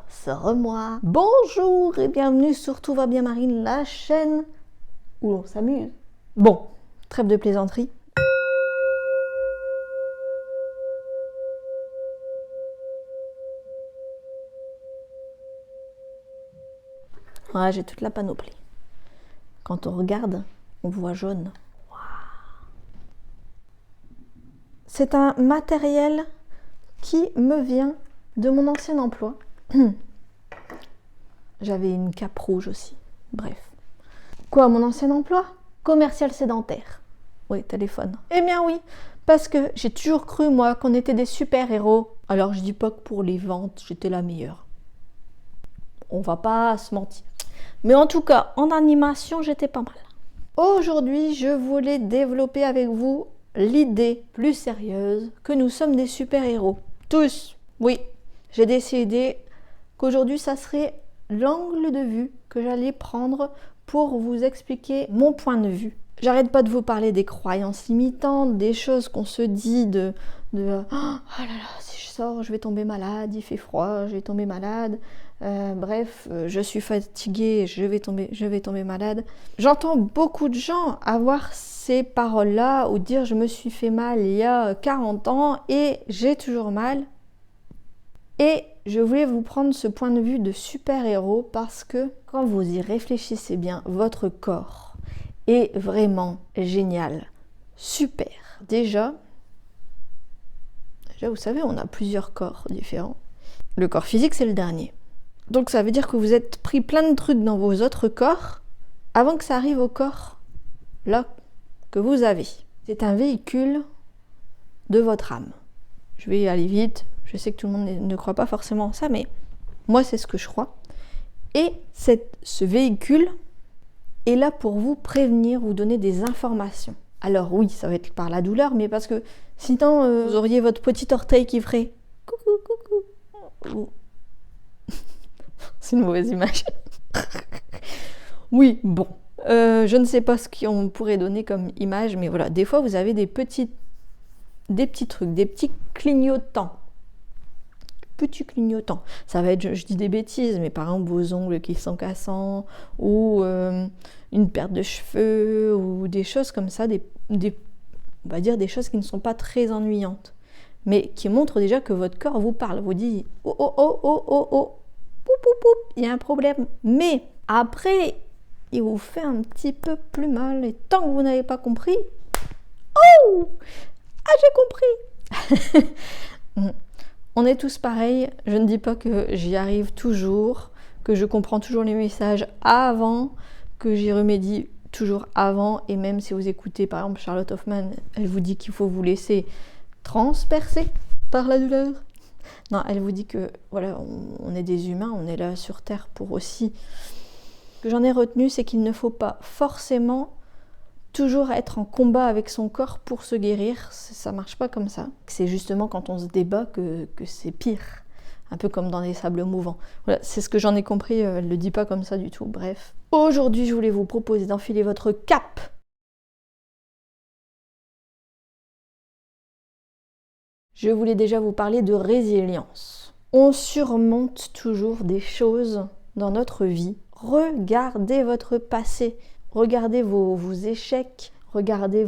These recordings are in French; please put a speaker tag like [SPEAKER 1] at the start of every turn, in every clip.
[SPEAKER 1] C'est moi. Bonjour et bienvenue sur Tout va bien Marine, la chaîne où l'on s'amuse. Bon, trêve de plaisanterie. Ouais, j'ai toute la panoplie. Quand on regarde, on voit jaune. Wow. C'est un matériel qui me vient de mon ancien emploi. J'avais une cape rouge aussi. Bref. Quoi, mon ancien emploi? Commercial sédentaire. Oui, téléphone. Eh bien oui, parce que j'ai toujours cru, moi, qu'on était des super-héros. Alors, je dis pas que pour les ventes, j'étais la meilleure. On va pas se mentir. Mais en tout cas, en animation, j'étais pas mal. Aujourd'hui, je voulais développer avec vous l'idée plus sérieuse que nous sommes des super-héros. Tous. Oui, j'ai décidé qu'aujourd'hui, ça serait l'angle de vue que j'allais prendre pour vous expliquer mon point de vue. J'arrête pas de vous parler des croyances limitantes, des choses qu'on se dit de oh là là, si je sors, je vais tomber malade, il fait froid, je vais tomber malade. Bref, je suis fatiguée, je vais tomber malade. J'entends beaucoup de gens avoir ces paroles-là ou dire je me suis fait mal il y a 40 ans et j'ai toujours mal. Et je voulais vous prendre ce point de vue de super-héros parce que quand vous y réfléchissez bien, votre corps est vraiment génial, super. Déjà, vous savez, on a plusieurs corps différents. Le corps physique, c'est le dernier. Donc ça veut dire que vous êtes pris plein de trucs dans vos autres corps avant que ça arrive au corps là que vous avez. C'est un véhicule de votre âme. Je vais aller vite. Je sais que tout le monde ne croit pas forcément ça, mais moi, c'est ce que je crois. Et ce véhicule est là pour vous prévenir, vous donner des informations. Alors oui, ça va être par la douleur, mais parce que sinon, vous auriez votre petit orteil qui ferait « coucou, coucou ». C'est une mauvaise image. Oui, bon. Je ne sais pas ce qu'on pourrait donner comme image, mais voilà. Des fois, vous avez des petits trucs, des petits clignotants. Petit clignotant. Ça va être, je dis des bêtises, mais par exemple vos ongles qui sont cassants, ou une perte de cheveux, ou des choses comme ça, on va dire des choses qui ne sont pas très ennuyantes, mais qui montrent déjà que votre corps vous parle, vous dit oh oh oh oh oh oh, poup, poup, poup, il y a un problème. Mais après, il vous fait un petit peu plus mal, et tant que vous n'avez pas compris, oh, ah j'ai compris. On est tous pareils, je ne dis pas que j'y arrive toujours, que je comprends toujours les messages avant, que j'y remédie toujours avant, et même si vous écoutez par exemple Charlotte Hoffman, elle vous dit qu'il faut vous laisser transpercer par la douleur. Non, elle vous dit que voilà, on est des humains, on est là sur Terre pour aussi. Ce que j'en ai retenu, c'est qu'il ne faut pas forcément toujours être en combat avec son corps pour se guérir, ça marche pas comme ça. C'est justement quand on se débat que c'est pire, un peu comme dans les sables mouvants. Voilà, c'est ce que j'en ai compris, elle le dit pas comme ça du tout, bref. Aujourd'hui, je voulais vous proposer d'enfiler votre cape. Je voulais déjà vous parler de résilience. On surmonte toujours des choses dans notre vie. Regardez votre passé. Regardez vos échecs, regardez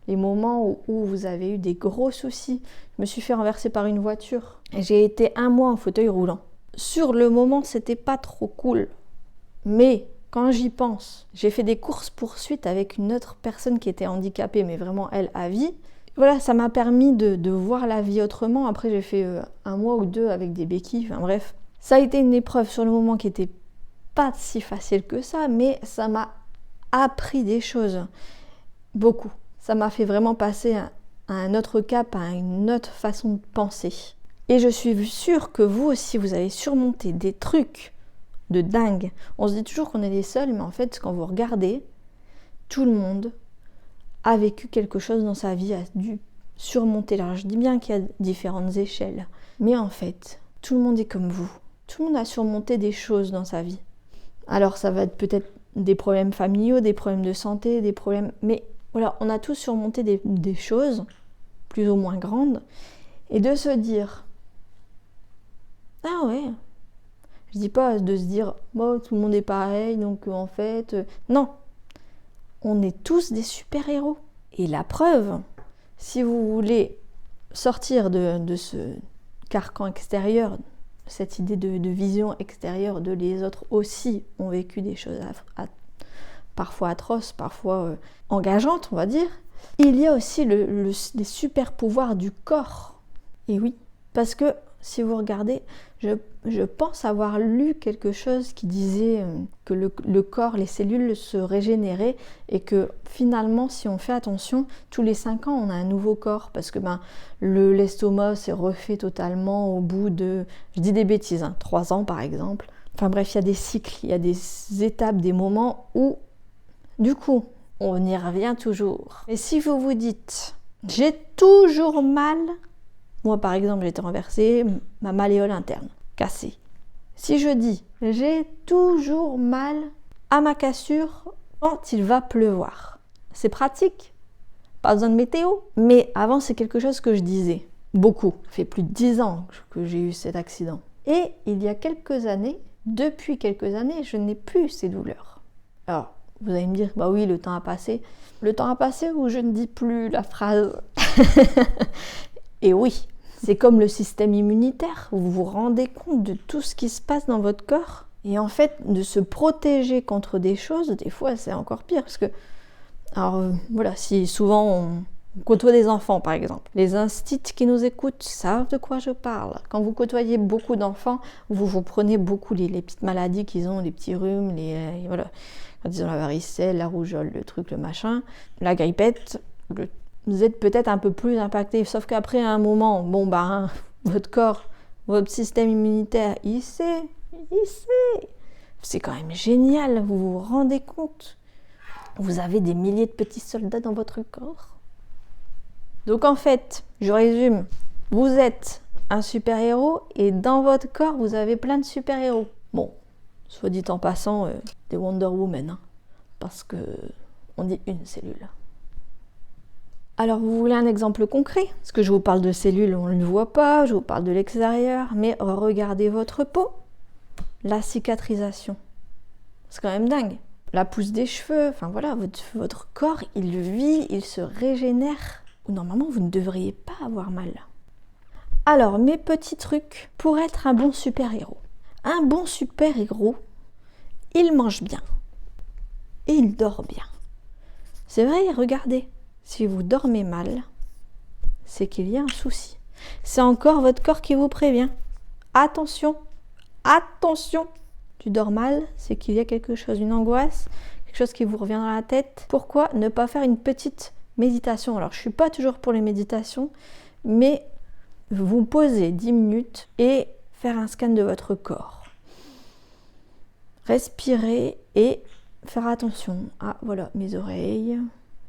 [SPEAKER 1] les moments où vous avez eu des gros soucis. Je me suis fait renverser par une voiture. J'ai été 1 mois en fauteuil roulant. Sur le moment, c'était pas trop cool. Mais quand j'y pense, j'ai fait des courses-poursuites avec une autre personne qui était handicapée, mais vraiment elle à vie. Voilà, ça m'a permis de voir la vie autrement. Après, j'ai fait 1 mois ou 2 avec des béquilles. Enfin bref, ça a été une épreuve sur le moment qui était pas si facile que ça, mais ça m'a appris des choses, beaucoup. Ça m'a fait vraiment passer à un autre cap, à une autre façon de penser. Et je suis sûre que vous aussi, vous avez surmonté des trucs de dingue. On se dit toujours qu'on est les seuls, mais en fait, quand vous regardez, tout le monde a vécu quelque chose dans sa vie, a dû surmonter. Alors, je dis bien qu'il y a différentes échelles, mais en fait, tout le monde est comme vous. Tout le monde a surmonté des choses dans sa vie. Alors, ça va être peut-être des problèmes familiaux, des problèmes de santé, des problèmes... Mais voilà, on a tous surmonté des choses, plus ou moins grandes, et de se dire, Ah ouais. Je dis pas de se dire, bon, tout le monde est pareil, donc en fait... Non, on est tous des super-héros. Et la preuve, si vous voulez sortir de ce carcan extérieur, cette idée de vision extérieure de les autres aussi ont vécu des choses parfois atroces, parfois engageantes, on va dire, il y a aussi les super-pouvoirs du corps. Et oui, parce que si vous regardez, je pense avoir lu quelque chose qui disait que le corps, les cellules se régénéraient et que finalement, si on fait attention, tous les 5 ans, on a un nouveau corps parce que l'estomac s'est refait totalement au bout de, je dis des bêtises, 3 ans par exemple. Enfin bref, il y a des cycles, il y a des étapes, des moments où, du coup, on y revient toujours. Et si vous vous dites, j'ai toujours mal... Moi, par exemple, j'ai été renversée, ma malléole interne, cassée. Si je dis, j'ai toujours mal à ma cassure quand il va pleuvoir, c'est pratique, pas besoin de météo. Mais avant, c'est quelque chose que je disais beaucoup. Ça fait plus de 10 ans que j'ai eu cet accident. Et il y a quelques années, depuis quelques années, je n'ai plus ces douleurs. Alors, vous allez me dire, bah oui, le temps a passé. Le temps a passé ou je ne dis plus la phrase. Et oui. C'est comme le système immunitaire, vous vous rendez compte de tout ce qui se passe dans votre corps. Et en fait, de se protéger contre des choses, des fois, c'est encore pire. Parce que, alors voilà, si souvent on côtoie des enfants, par exemple, les instits qui nous écoutent savent de quoi je parle. Quand vous côtoyez beaucoup d'enfants, vous prenez beaucoup les petites maladies qu'ils ont, les petits rhumes, voilà, quand ils ont la varicelle, la rougeole, le truc, le machin, la grippette, vous êtes peut-être un peu plus impacté, sauf qu'après à un moment, votre corps, votre système immunitaire, il sait, c'est quand même génial, vous vous rendez compte, vous avez des milliers de petits soldats dans votre corps. Donc en fait, je résume, vous êtes un super-héros et dans votre corps, vous avez plein de super-héros. Bon, soit dit en passant, des Wonder Woman, parce que on dit une cellule. Alors, vous voulez un exemple concret? Parce que je vous parle de cellules, on ne le voit pas, je vous parle de l'extérieur, mais regardez votre peau, la cicatrisation. C'est quand même dingue. La pousse des cheveux, enfin voilà, votre corps, il vit, il se régénère. Normalement, vous ne devriez pas avoir mal. Alors, mes petits trucs pour être un bon super-héros. Un bon super-héros, il mange bien et il dort bien. C'est vrai, regardez. Si vous dormez mal, c'est qu'il y a un souci. C'est encore votre corps qui vous prévient. Attention, attention. Tu dors mal, c'est qu'il y a quelque chose, une angoisse, quelque chose qui vous revient dans la tête. Pourquoi ne pas faire une petite méditation? Alors, je ne suis pas toujours pour les méditations, mais vous posez 10 minutes et faire un scan de votre corps. Respirer et faire attention à, voilà, mes oreilles.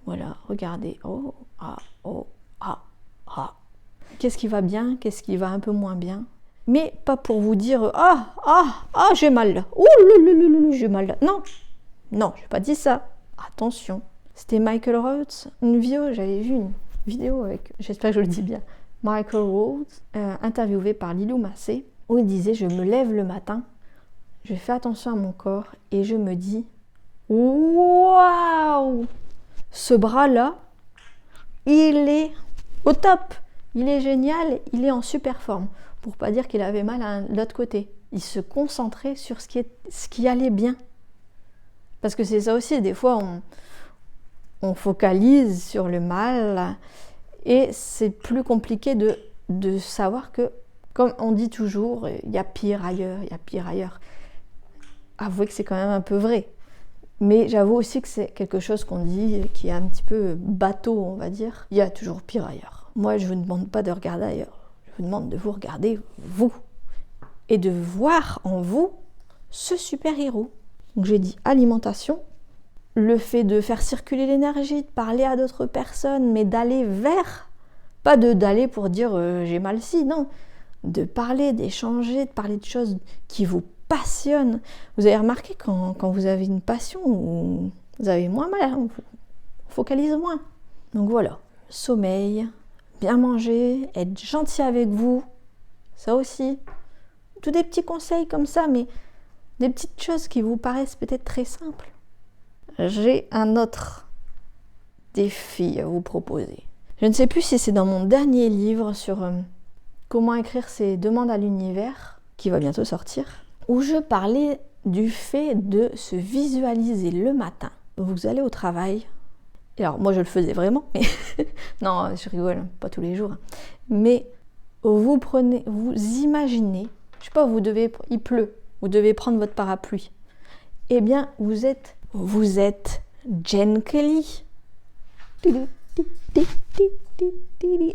[SPEAKER 1] Voilà, regardez. Oh, ah, oh, ah, ah. Qu'est-ce qui va bien? Qu'est-ce qui va un peu moins bien? Mais pas pour vous dire j'ai mal là. Ouh, j'ai mal là. Non, je n'ai pas dit ça. Attention. C'était Michael Rhodes, j'avais vu une vidéo avec, j'espère que je le dis bien, Michael Rhodes, interviewé par Lilou Massé, où il disait, je me lève le matin, je fais attention à mon corps et je me dis, waouh! Ce bras-là, il est au top, il est génial, il est en super forme. Pour pas dire qu'il avait mal à l'autre côté. Il se concentrait sur ce qui allait bien. Parce que c'est ça aussi, des fois on focalise sur le mal et c'est plus compliqué de savoir que, comme on dit toujours, il y a pire ailleurs, il y a pire ailleurs. Avouez que c'est quand même un peu vrai. Mais j'avoue aussi que c'est quelque chose qu'on dit qui est un petit peu bateau, on va dire. Il y a toujours pire ailleurs. Moi, je ne vous demande pas de regarder ailleurs. Je vous demande de vous regarder, vous. Et de voir en vous ce super-héros. Donc j'ai dit alimentation. Le fait de faire circuler l'énergie, de parler à d'autres personnes, mais d'aller vers. Pas d'aller pour dire j'ai mal si, non. De parler, d'échanger, de parler de choses qui vous passionne. Vous avez remarqué quand vous avez une passion, vous avez moins mal, on focalise moins. Donc voilà, sommeil, bien manger, être gentil avec vous, ça aussi. Tous des petits conseils comme ça, mais des petites choses qui vous paraissent peut-être très simples. J'ai un autre défi à vous proposer. Je ne sais plus si c'est dans mon dernier livre sur comment écrire ses demandes à l'univers, qui va bientôt sortir, où je parlais du fait de se visualiser le matin. Vous allez au travail. Et alors moi je le faisais vraiment, mais non, je rigole, pas tous les jours. Mais vous imaginez, je sais pas, il pleut, vous devez prendre votre parapluie. Eh bien, vous êtes Jen Kelly.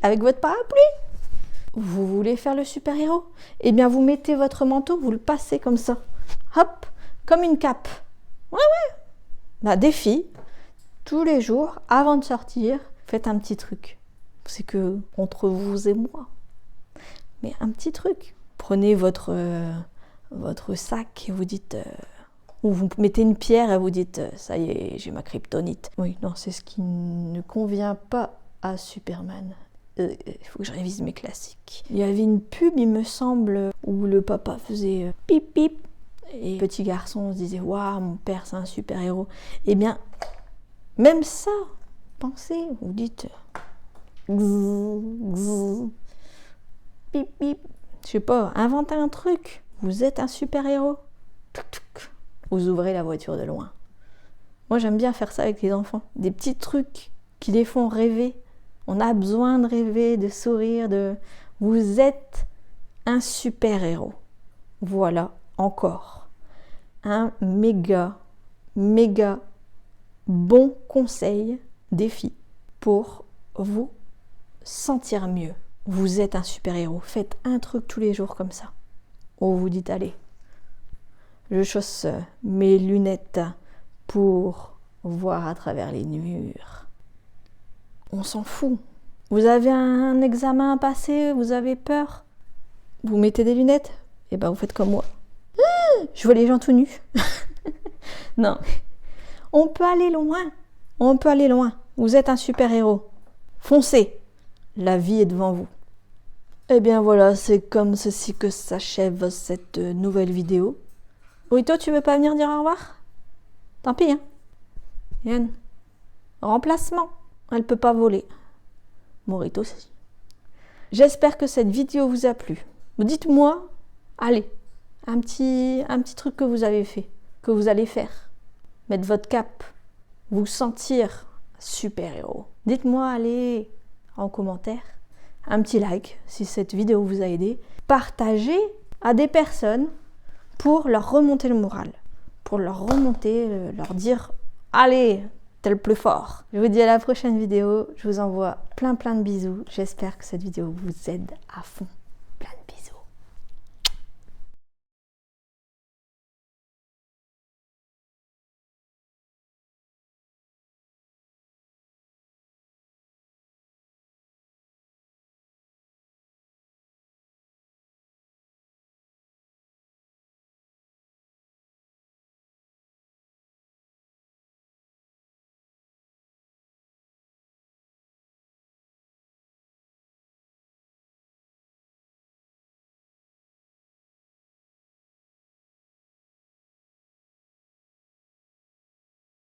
[SPEAKER 1] Avec votre parapluie. Vous voulez faire le super-héros? Eh bien, vous mettez votre manteau, vous le passez comme ça. Hop, comme une cape. Ouais. Bah, défi. Tous les jours, avant de sortir, faites un petit truc. C'est que entre vous et moi. Mais un petit truc. Prenez votre sac et vous dites... ou vous mettez une pierre et vous dites « ça y est, j'ai ma kryptonite ». Oui, non, c'est ce qui ne convient pas à Superman. Il faut que je révise mes classiques. Il y avait une pub, il me semble, où le papa faisait pip pip. Et le petit garçon se disait « waouh, mon père, c'est un super-héros ». Eh bien, même ça, pensez, vous dites gzz, gzz, pip pip. Je sais pas, inventez un truc. Vous êtes un super-héros. Vous ouvrez la voiture de loin. Moi, j'aime bien faire ça avec les enfants. Des petits trucs qui les font rêver. On a besoin de rêver, de sourire, Vous êtes un super-héros. Voilà, encore. Un méga bon conseil, défi, pour vous sentir mieux. Vous êtes un super-héros. Faites un truc tous les jours comme ça. Ou vous dites, allez, je chausse mes lunettes pour voir à travers les murs. On s'en fout. Vous avez un examen à passer, vous avez peur. Vous mettez des lunettes, et ben vous faites comme moi. Je vois les gens tout nus. Non. On peut aller loin. Vous êtes un super-héros. Foncez. La vie est devant vous. Eh bien voilà, c'est comme ceci que s'achève cette nouvelle vidéo. Rito, tu veux pas venir dire au revoir? Tant pis, hein. Yann. Remplacement. Elle peut pas voler. Morito, si. J'espère que cette vidéo vous a plu. Dites-moi, allez, un petit truc que vous avez fait, que vous allez faire. Mettre votre cape, vous sentir super-héros. Dites-moi, allez, en commentaire, un petit like si cette vidéo vous a aidé. Partagez à des personnes pour leur remonter le moral, pour leur dire « Allez, t'es le plus fort !» Je vous dis à la prochaine vidéo, je vous envoie plein de bisous. J'espère que cette vidéo vous aide à fond.